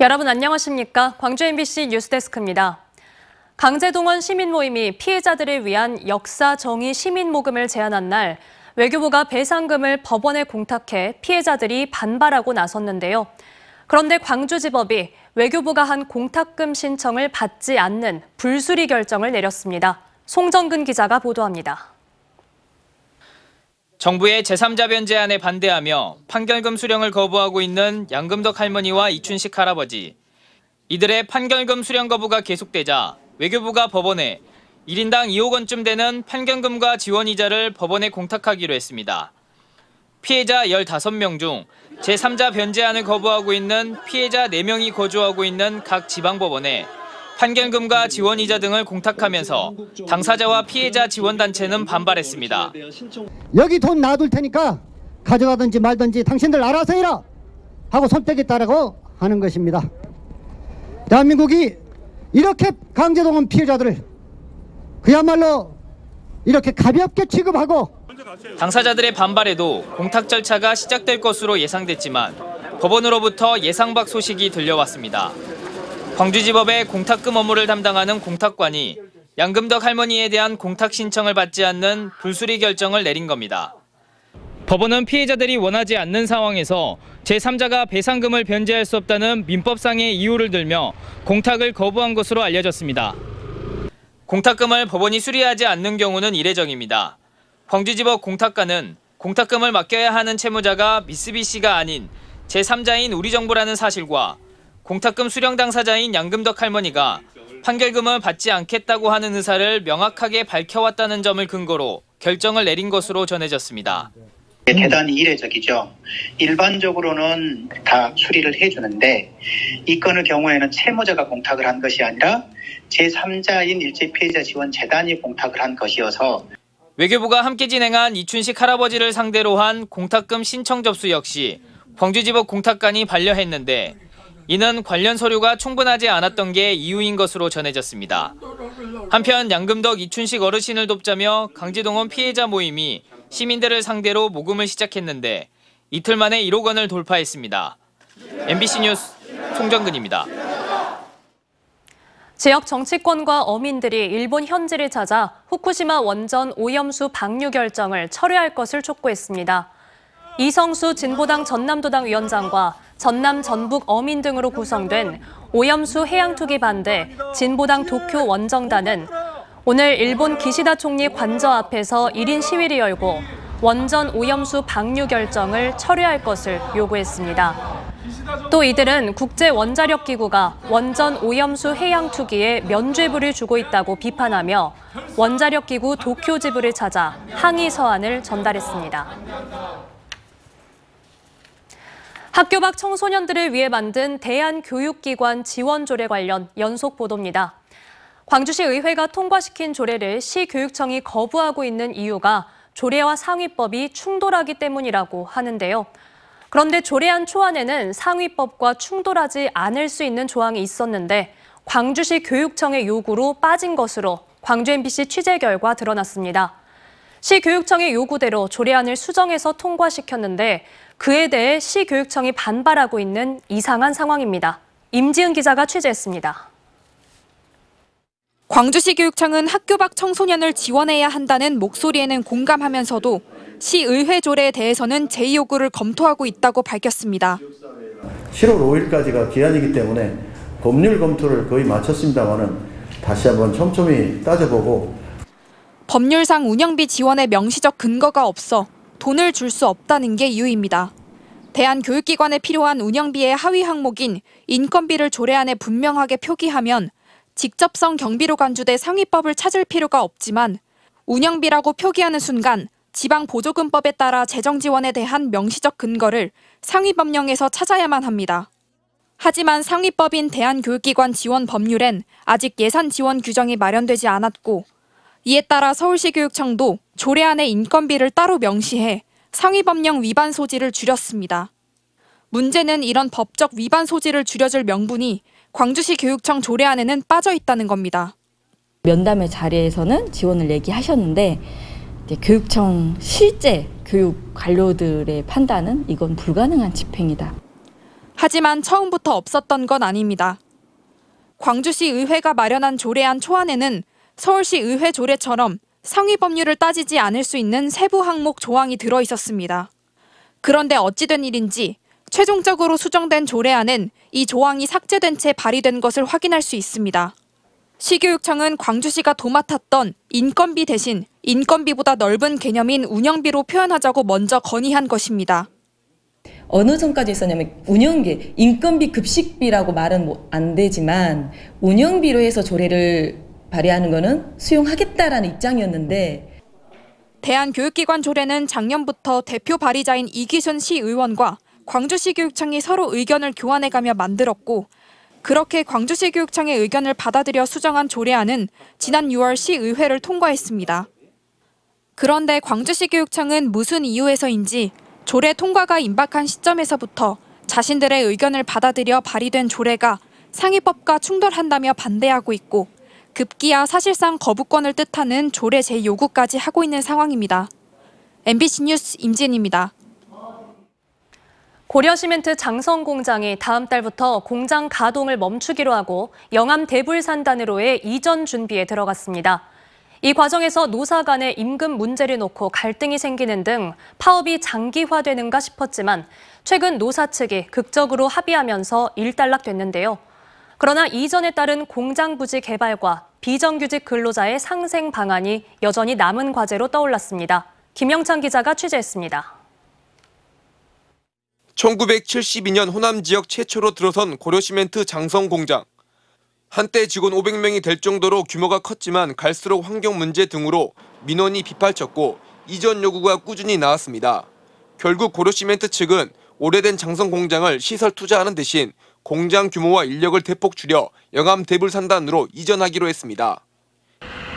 여러분 안녕하십니까? 광주 MBC 뉴스데스크입니다. 강제동원 시민모임이 피해자들을 위한 역사 정의 시민모금을 제안한 날 외교부가 배상금을 법원에 공탁해 피해자들이 반발하고 나섰는데요. 그런데 광주지법이 외교부가 한 공탁금 신청을 받지 않는 불수리 결정을 내렸습니다. 송정근 기자가 보도합니다. 정부의 제3자 변제안에 반대하며 판결금 수령을 거부하고 있는 양금덕 할머니와 이춘식 할아버지. 이들의 판결금 수령 거부가 계속되자 외교부가 법원에 1인당 2억 원쯤 되는 판결금과 지원이자를 법원에 공탁하기로 했습니다. 피해자 15명 중 제3자 변제안을 거부하고 있는 피해자 4명이 거주하고 있는 각 지방법원에 판결금과 지원이자 등을 공탁하면서 당사자와 피해자 지원단체는 반발했습니다. 여기 돈 놔둘 테니까 가져가든지 말든지 당신들 알아서 해라 하고 선택했다라고 하는 것입니다. 대한민국이 이렇게 강제동원 피해자들을 그야말로 이렇게 가볍게 취급하고 당사자들의 반발에도 공탁 절차가 시작될 것으로 예상됐지만 법원으로부터 예상 밖 소식이 들려왔습니다. 광주지법의 공탁금 업무를 담당하는 공탁관이 양금덕 할머니에 대한 공탁 신청을 받지 않는 불수리 결정을 내린 겁니다. 법원은 피해자들이 원하지 않는 상황에서 제3자가 배상금을 변제할 수 없다는 민법상의 이유를 들며 공탁을 거부한 것으로 알려졌습니다. 공탁금을 법원이 수리하지 않는 경우는 이례적입니다. 광주지법 공탁관은 공탁금을 맡겨야 하는 채무자가 미쓰비시가 아닌 제3자인 우리정부라는 사실과 공탁금 수령 당사자인 양금덕 할머니가 판결금을 받지 않겠다고 하는 의사를 명확하게 밝혀왔다는 점을 근거로 결정을 내린 것으로 전해졌습니다. 대단히 이례적이죠. 일반적으로는 다 수리를 해주는데 이 건의 경우에는 채무자가 공탁을 한 것이 아니라 제3자인 일제피해자 지원재단이 공탁을 한 것이어서 외교부가 함께 진행한 이춘식 할아버지를 상대로 한 공탁금 신청 접수 역시 광주지법 공탁관이 반려했는데 이는 관련 서류가 충분하지 않았던 게 이유인 것으로 전해졌습니다. 한편 양금덕 이춘식 어르신을 돕자며 강제동원 피해자 모임이 시민들을 상대로 모금을 시작했는데 이틀 만에 1억 원을 돌파했습니다. MBC 뉴스 송정근입니다. 지역 정치권과 어민들이 일본 현지를 찾아 후쿠시마 원전 오염수 방류 결정을 철회할 것을 촉구했습니다. 이성수 진보당 전남도당 위원장과 전남 전북 어민 등으로 구성된 오염수 해양 투기 반대 진보당 도쿄 원정단은 오늘 일본 기시다 총리 관저 앞에서 1인 시위를 열고 원전 오염수 방류 결정을 철회할 것을 요구했습니다. 또 이들은 국제원자력기구가 원전 오염수 해양 투기에 면죄부를 주고 있다고 비판하며 원자력기구 도쿄 지부를 찾아 항의 서한을 전달했습니다. 학교 밖 청소년들을 위해 만든 대한교육기관 지원조례 관련 연속 보도입니다. 광주시 의회가 통과시킨 조례를 시교육청이 거부하고 있는 이유가 조례와 상위법이 충돌하기 때문이라고 하는데요. 그런데 조례안 초안에는 상위법과 충돌하지 않을 수 있는 조항이 있었는데 광주시 교육청의 요구로 빠진 것으로 광주 MBC 취재 결과 드러났습니다. 시교육청의 요구대로 조례안을 수정해서 통과시켰는데 그에 대해 시교육청이 반발하고 있는 이상한 상황입니다. 임지은 기자가 취재했습니다. 광주시 교육청은 학교 밖 청소년을 지원해야 한다는 목소리에는 공감하면서도 시의회 조례에 대해서는 제2요구를 검토하고 있다고 밝혔습니다. 7월 5일까지가 기한이기 때문에 법률 검토를 거의 마쳤습니다만은 다시 한번 촘촘히 따져보고 법률상 운영비 지원에 명시적 근거가 없어 돈을 줄 수 없다는 게 이유입니다. 대한교육기관에 필요한 운영비의 하위 항목인 인건비를 조례안에 분명하게 표기하면 직접성 경비로 간주돼 상위법을 찾을 필요가 없지만 운영비라고 표기하는 순간 지방보조금법에 따라 재정지원에 대한 명시적 근거를 상위법령에서 찾아야만 합니다. 하지만 상위법인 대한교육기관 지원 법률엔 아직 예산 지원 규정이 마련되지 않았고 이에 따라 서울시 교육청도 조례안에 인건비를 따로 명시해 상위법령 위반 소지를 줄였습니다. 문제는 이런 법적 위반 소지를 줄여줄 명분이 광주시 교육청 조례안에는 빠져 있다는 겁니다. 면담의 자리에서는 지원을 얘기하셨는데 교육청 실제 교육 관료들의 판단은 이건 불가능한 집행이다. 하지만 처음부터 없었던 건 아닙니다. 광주시 의회가 마련한 조례안 초안에는 서울시 의회 조례처럼 상위 법률을 따지지 않을 수 있는 세부 항목 조항이 들어 있었습니다. 그런데 어찌된 일인지 최종적으로 수정된 조례안은 이 조항이 삭제된 채 발의된 것을 확인할 수 있습니다. 시교육청은 광주시가 도맡았던 인건비 대신 인건비보다 넓은 개념인 운영비로 표현하자고 먼저 건의한 것입니다. 어느 점까지 있었냐면 운영비, 인건비 급식비라고 말은 안 되지만 운영비로 해서 조례를 발의하는 거는 수용하겠다라는 입장이었는데 대한교육기관 조례는 작년부터 대표 발의자인 이기순 시의원과 광주시교육청이 서로 의견을 교환해가며 만들었고 그렇게 광주시교육청의 의견을 받아들여 수정한 조례안은 지난 6월 시의회를 통과했습니다. 그런데 광주시교육청은 무슨 이유에서인지 조례 통과가 임박한 시점에서부터 자신들의 의견을 받아들여 발의된 조례가 상위법과 충돌한다며 반대하고 있고 급기야 사실상 거부권을 뜻하는 조례 재요구까지 하고 있는 상황입니다. MBC 뉴스 임진입니다. 고려시멘트 장성 공장이 다음 달부터 공장 가동을 멈추기로 하고 영암 대불산단으로의 이전 준비에 들어갔습니다. 이 과정에서 노사 간의 임금 문제를 놓고 갈등이 생기는 등 파업이 장기화되는가 싶었지만 최근 노사 측이 극적으로 합의하면서 일단락됐는데요. 그러나 이전에 따른 공장 부지 개발과 비정규직 근로자의 상생 방안이 여전히 남은 과제로 떠올랐습니다. 김영찬 기자가 취재했습니다. 1972년 호남 지역 최초로 들어선 고려시멘트 장성 공장. 한때 직원 500명이 될 정도로 규모가 컸지만 갈수록 환경 문제 등으로 민원이 빗발쳤고 이전 요구가 꾸준히 나왔습니다. 결국 고려시멘트 측은 오래된 장성 공장을 시설 투자하는 대신 공장 규모와 인력을 대폭 줄여 영암 대불산단으로 이전하기로 했습니다.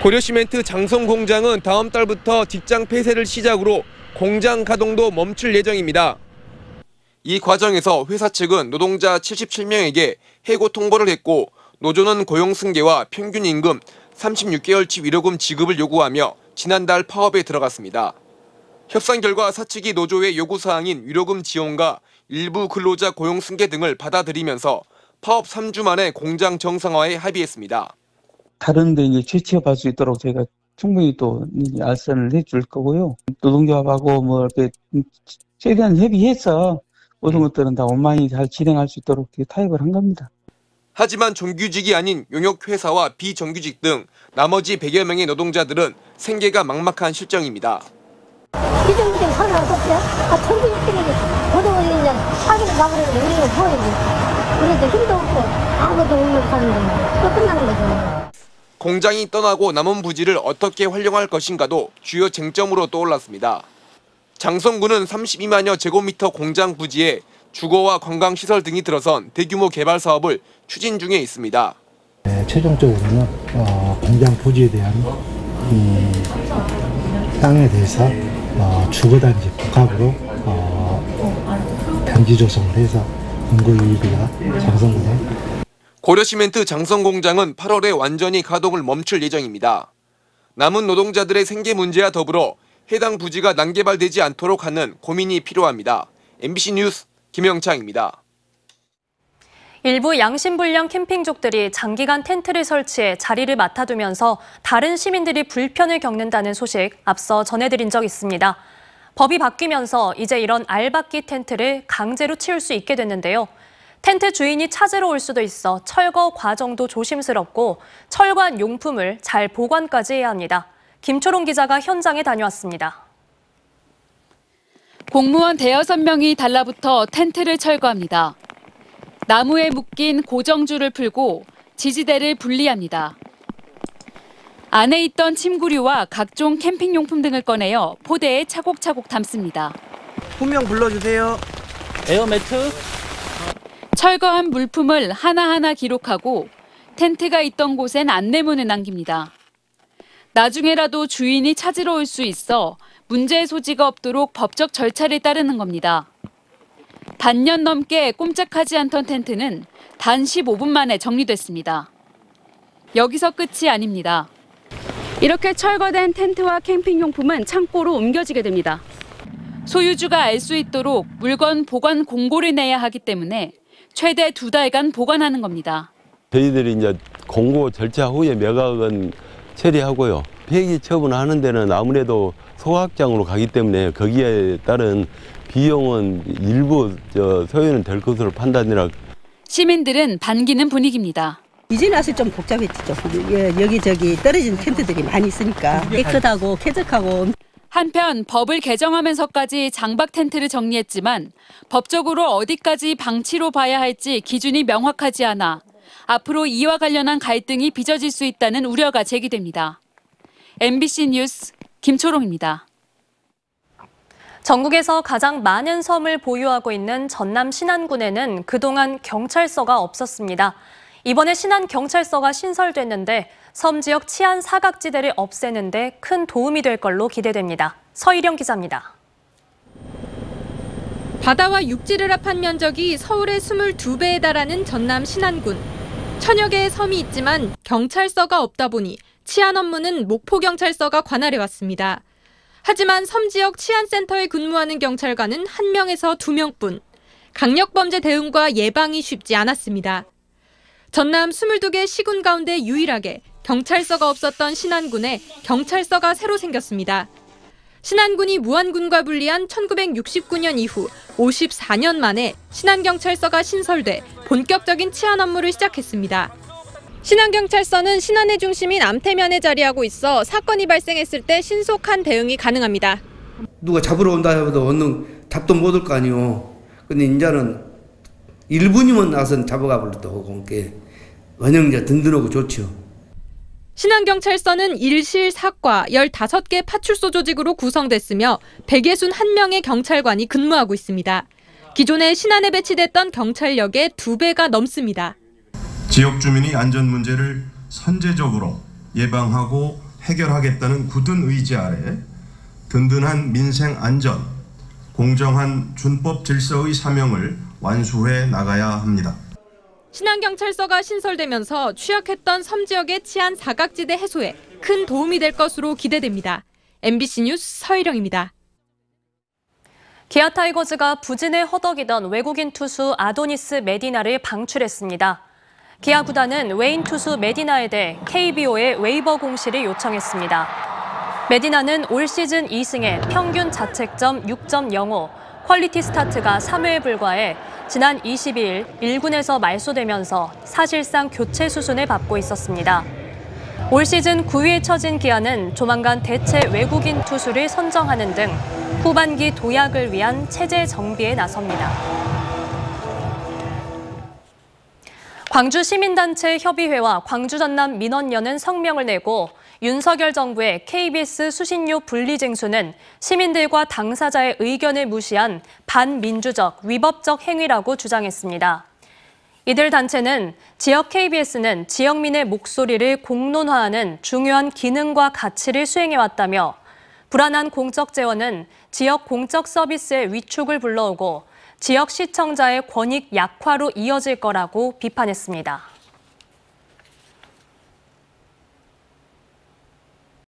고려시멘트 장성 공장은 다음 달부터 직장 폐쇄를 시작으로 공장 가동도 멈출 예정입니다. 이 과정에서 회사 측은 노동자 77명에게 해고 통보를 했고 노조는 고용 승계와 평균 임금 36개월치 위로금 지급을 요구하며 지난달 파업에 들어갔습니다. 협상 결과 사측이 노조의 요구사항인 위로금 지원과 일부 근로자 고용 승계 등을 받아들이면서 파업 3주 만에 공장 정상화에 합의했습니다. 다른 데 이제 취업할 수 있도록 저희가 충분히 또 알선을 해줄 거고요. 노동조합하고 뭐 이렇게 최대한 협의해서 모든 것들은 다 원만히 잘 진행할 수 있도록 타협을 한 겁니다. 하지만 정규직이 아닌 용역회사와 비정규직 등 나머지 100여 명의 노동자들은 생계가 막막한 실정입니다. 비정규직 하나 없어요? 정규직들이 노동을 그냥 하기는 가버리는데 우리는 보여야지. 그래도 힘도 없고 아무것도 없는 사는데 또 끝나는 거죠. 공장이 떠나고 남은 부지를 어떻게 활용할 것인가도 주요 쟁점으로 떠올랐습니다. 장성군은 32만여 제곱미터 공장 부지에 주거와 관광시설 등이 들어선 대규모 개발 사업을 추진 중에 있습니다. 최종적으로는 공장 부지에 대한 땅에 대해서 주거단지 복합으로 단지 조성을 해서 공고유익과 장성군에 고려시멘트 장성공장은 8월에 완전히 가동을 멈출 예정입니다. 남은 노동자들의 생계 문제와 더불어 해당 부지가 난개발되지 않도록 하는 고민이 필요합니다. MBC 뉴스 김영창입니다. 일부 양심불량 캠핑족들이 장기간 텐트를 설치해 자리를 맡아두면서 다른 시민들이 불편을 겪는다는 소식 앞서 전해드린 적 있습니다. 법이 바뀌면서 이제 이런 알박기 텐트를 강제로 치울 수 있게 됐는데요. 텐트 주인이 찾으러 올 수도 있어 철거 과정도 조심스럽고 철거한 용품을 잘 보관까지 해야 합니다. 김초롱 기자가 현장에 다녀왔습니다. 공무원 대여섯 명이 달라붙어 텐트를 철거합니다. 나무에 묶인 고정줄을 풀고 지지대를 분리합니다. 안에 있던 침구류와 각종 캠핑용품 등을 꺼내어 포대에 차곡차곡 담습니다. 훈명 불러주세요. 에어매트. 철거한 물품을 하나하나 기록하고 텐트가 있던 곳엔 안내문을 남깁니다. 나중에라도 주인이 찾으러 올 수 있어 문제의 소지가 없도록 법적 절차를 따르는 겁니다. 반년 넘게 꼼짝하지 않던 텐트는 단 15분 만에 정리됐습니다. 여기서 끝이 아닙니다. 이렇게 철거된 텐트와 캠핑용품은 창고로 옮겨지게 됩니다. 소유주가 알 수 있도록 물건 보관 공고를 내야 하기 때문에 최대 2달간 보관하는 겁니다. 저희들이 이제 공고 절차 후에 매각은 처리하고요. 폐기 처분하는 데는 아무래도 소각장으로 가기 때문에 거기에 따른 비용은 일부 소요는 될 것으로 판단이라. 시민들은 반기는 분위기입니다. 이제는 사실 좀 복잡해지죠. 여기저기 떨어진 텐트들이 많이 있으니까 깨끗하고 쾌적하고. 한편 법을 개정하면서까지 장박 텐트를 정리했지만 법적으로 어디까지 방치로 봐야 할지 기준이 명확하지 않아 앞으로 이와 관련한 갈등이 빚어질 수 있다는 우려가 제기됩니다. MBC 뉴스 김초롱입니다. 전국에서 가장 많은 섬을 보유하고 있는 전남 신안군에는 그동안 경찰서가 없었습니다. 이번에 신안경찰서가 신설됐는데 섬 지역 치안 사각지대를 없애는 데 큰 도움이 될 걸로 기대됩니다. 서희령 기자입니다. 바다와 육지를 합한 면적이 서울의 22배에 달하는 전남 신안군. 천여 개의 섬이 있지만 경찰서가 없다 보니 치안 업무는 목포경찰서가 관할해왔습니다. 하지만 섬 지역 치안센터에 근무하는 경찰관은 1명에서 2명뿐. 강력범죄 대응과 예방이 쉽지 않았습니다. 전남 22개 시군 가운데 유일하게 경찰서가 없었던 신안군에 경찰서가 새로 생겼습니다. 신안군이 무안군과 분리한 1969년 이후 54년 만에 신안경찰서가 신설돼 본격적인 치안 업무를 시작했습니다. 신안경찰서는 신안의 중심인 암태면에 자리하고 있어 사건이 발생했을 때 신속한 대응이 가능합니다. 누가 잡으러 온다 해도 얻는 답도 못 올 거 아니오. 근데 이제는 1분이면 나선 잡아가 버렸다 하고 원형제 든든하고 좋죠. 신안경찰서는 1실 4과 15개 파출소 조직으로 구성됐으며 161명의 경찰관이 근무하고 있습니다. 기존에 신안에 배치됐던 경찰력의 2배가 넘습니다. 지역 주민의 안전 문제를 선제적으로 예방하고 해결하겠다는 굳은 의지 아래 든든한 민생 안전, 공정한 준법 질서의 사명을 완수해 나가야 합니다. 신안경찰서가 신설되면서 취약했던 섬 지역의 치안 사각지대 해소에 큰 도움이 될 것으로 기대됩니다. MBC 뉴스 서희령입니다. 기아 타이거즈가 부진에 허덕이던 외국인 투수 아도니스 메디나를 방출했습니다. 기아 구단은 외인 투수 메디나에 대해 KBO에 웨이버 공시를 요청했습니다. 메디나는 올 시즌 2승에 평균 자책점 6.05, 퀄리티 스타트가 3회에 불과해 지난 22일 1군에서 말소되면서 사실상 교체 수순을 밟고 있었습니다. 올 시즌 9위에 처진 기아는 조만간 대체 외국인 투수를 선정하는 등 후반기 도약을 위한 체제 정비에 나섭니다. 광주시민단체 협의회와 광주전남 민원연은 성명을 내고 윤석열 정부의 KBS 수신료 분리 쟁수는 시민들과 당사자의 의견을 무시한 반민주적, 위법적 행위라고 주장했습니다. 이들 단체는 지역 KBS는 지역민의 목소리를 공론화하는 중요한 기능과 가치를 수행해왔다며 불안한 공적 재원은 지역 공적 서비스의 위축을 불러오고 지역 시청자의 권익 약화로 이어질 거라고 비판했습니다.